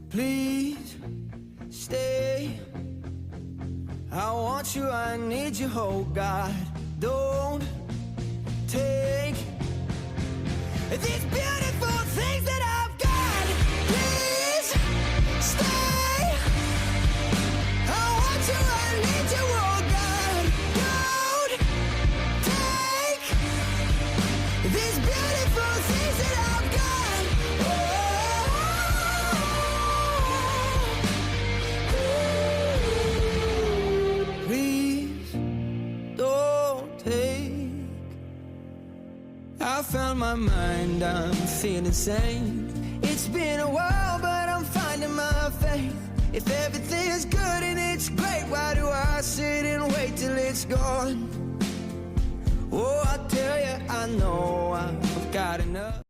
Please stay. I want you, I need you, oh God. Don't take these beautiful things that I've got. Please stay. I want you, I need you, oh God. Don't take these beautiful things that I've got. Please don't take. I found my mind, I'm feeling sane. It's been a while, but I'm finding my faith. If everything's good and it's great, why do I sit and wait till it's gone? Oh, I tell you, I know I've got enough.